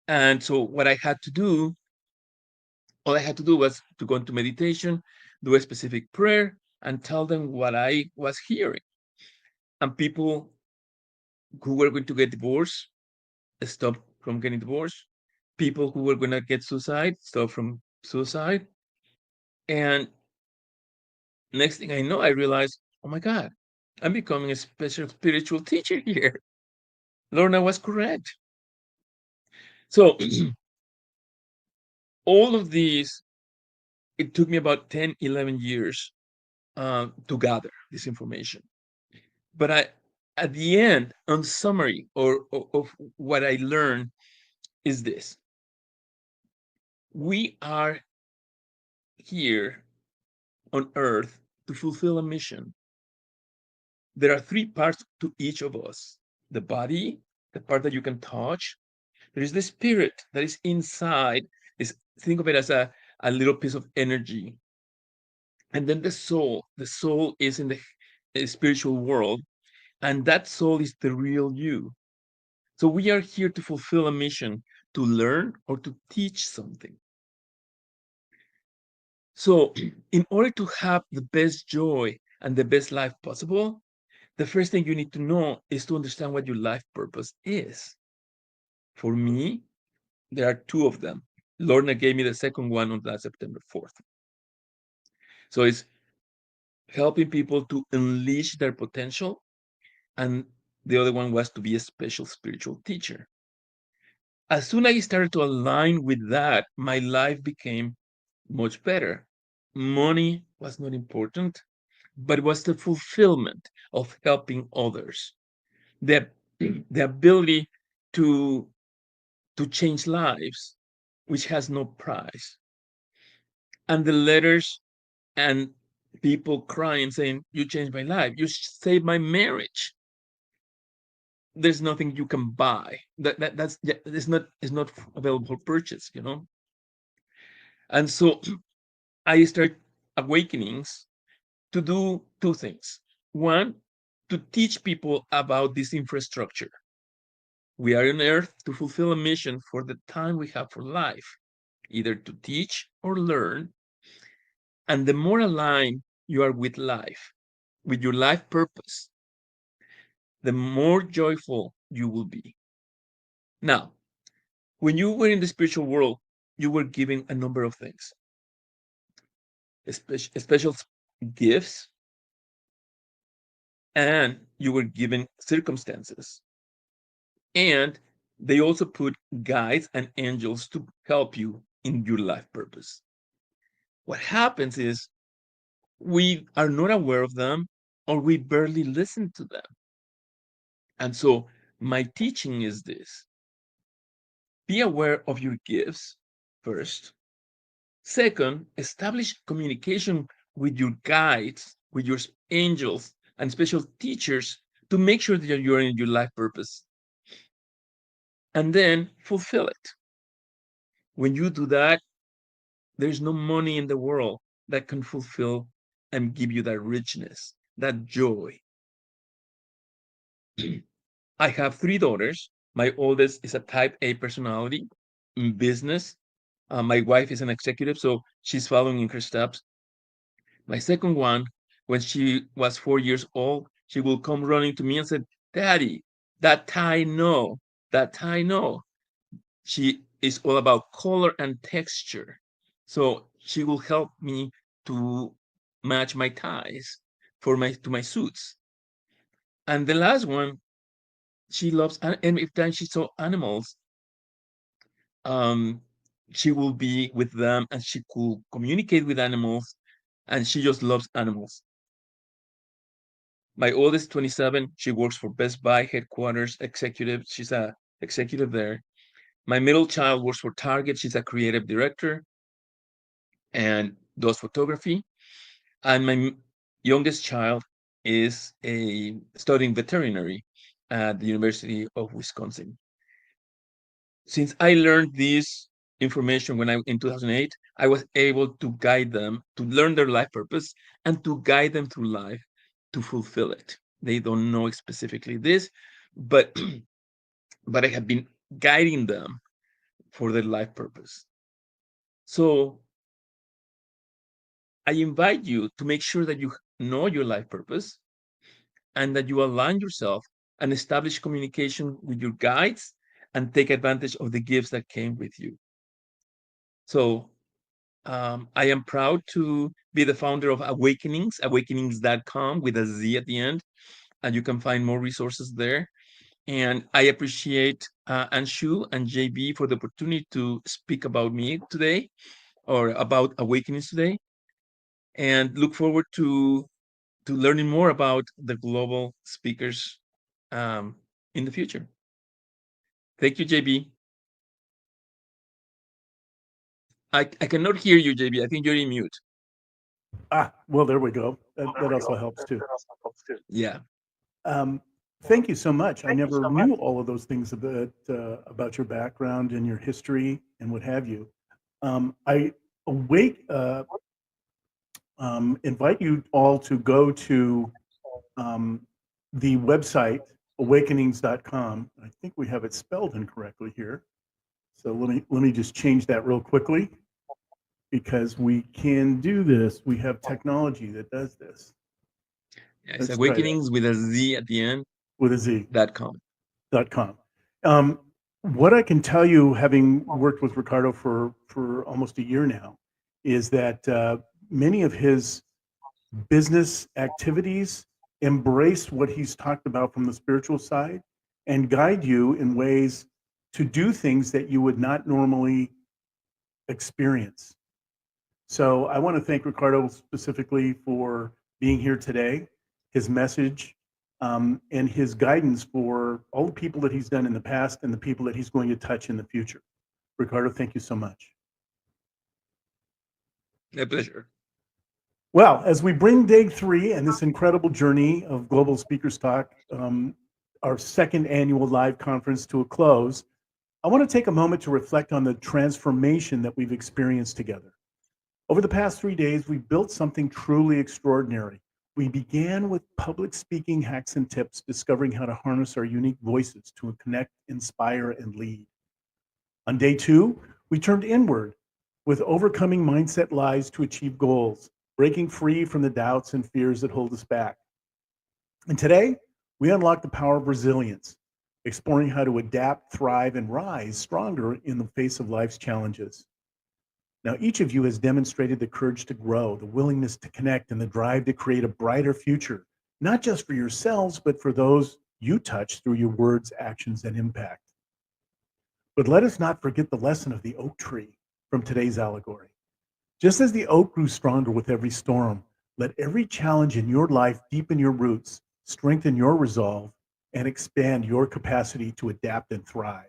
And so what I had to do, all I had to do was to go into meditation, do a specific prayer, and tell them what I was hearing. And people who were going to get divorced stop from getting divorced. People who were going to get suicide stop from suicide. And next thing I know, I realized, oh my God, I'm becoming a special spiritual teacher here. Lorna was correct. So all of these, it took me about 10, 11 years to gather this information. But at the end, on summary of what I learned is this: we are here on earth to fulfill a mission. There are three parts to each of us: the body, the part that you can touch. There is the spirit that is inside. Is Think of it as a little piece of energy. And then the soul. The soul is in the spiritual world, and that soul is the real you. So we are here to fulfill a mission, to learn or to teach something. So, in order to have the best joy and the best life possible, the first thing you need to know is to understand what your life purpose is. For me, there are two of them. Lorna gave me the second one on that September 4th. So it's helping people to unleash their potential, and the other one was to be a special spiritual teacher. As soon as I started to align with that, my life became much better. Money was not important, but it was the fulfillment of helping others, the, the ability to, to change lives, which has no price. And the letters and people crying saying, you changed my life, you saved my marriage. There's nothing you can buy. That's yeah, it's not available for purchase, you know. And so I started awakenings to do two things. One, to teach people about this infrastructure. We are on earth to fulfill a mission for the time we have for life, either to teach or learn. And the more aligned you are with life, with your life purpose, the more joyful you will be. Now, when you were in the spiritual world, you were given a number of things, special gifts, and you were given circumstances. And they also put guides and angels to help you in your life purpose. What happens is we are not aware of them, or we barely listen to them. And so my teaching is this: be aware of your gifts first. Second, establish communication with your guides, with your angels and special teachers to make sure that you're in your life purpose. And then fulfill it. When you do that, there's no money in the world that can fulfill and give you that richness, that joy. I have three daughters. My oldest is a type A personality in business. My wife is an executive, so she's following in her steps. My second one, when she was 4 years old, she will come running to me and said, Daddy, that tie no, that tie no. She is all about color and texture. So she will help me to match my ties for my suits. And the last one, she loves, and every time she saw animals, um, she will be with them and she could communicate with animals, and she just loves animals. My oldest, 27, she works for Best Buy headquarters executive. She's a executive there. My middle child works for Target. She's a creative director and does photography. And my youngest child is a studying veterinary at the University of Wisconsin. Since I learned this information when I in 2008, I was able to guide them to learn their life purpose and to guide them through life to fulfill it. They don't know specifically this, but but I have been guiding them for their life purpose. So I invite you to make sure that you know your life purpose and that you align yourself and establish communication with your guides and take advantage of the gifts that came with you. So I am proud to be the founder of Awakenings, awakenings.com with a Z at the end. And you can find more resources there. And I appreciate Anshu and JB for the opportunity to speak about me today or about Awakenings today. And look forward to learning more about the global speakers in the future. Thank you, JB. I cannot hear you, JB. I think you're in mute. Well, there we go. That also helps too. Yeah. Um, Thank you so much. I never knew all of those things about your background and your history and what have you. I awake invite you all to go to um, the website awakenings.com. I think we have it spelled incorrectly here. So let me just change that real quickly because we can do this. We have technology that does this. Yeah, it's Let's try that Awakenings with a Z at the end. with a Z. .com. .com. Um, what I can tell you, having worked with Ricardo for almost a year now, is that many of his business activities embrace what he's talked about from the spiritual side and guide you in ways to do things that you would not normally experience. So I want to thank Ricardo specifically for being here today, his message, and his guidance for all the people that he's done in the past and the people that he's going to touch in the future. Ricardo, thank you so much. A pleasure. Well, as we bring day 3 and this incredible journey of Global Speakers Talk, our second annual live conference to a close, I want to take a moment to reflect on the transformation that we've experienced together. Over the past 3 days, we built something truly extraordinary. We began with public speaking hacks and tips, discovering how to harness our unique voices to connect, inspire, and lead. On day 2, we turned inward with overcoming mindset lies to achieve goals, breaking free from the doubts and fears that hold us back. And today, we unlock the power of resilience, exploring how to adapt, thrive, and rise stronger in the face of life's challenges. Now, each of you has demonstrated the courage to grow, the willingness to connect, and the drive to create a brighter future, not just for yourselves, but for those you touch through your words, actions, and impact. But let us not forget the lesson of the oak tree from today's allegory. Just as the oak grew stronger with every storm, let every challenge in your life deepen your roots, strengthen your resolve, and expand your capacity to adapt and thrive.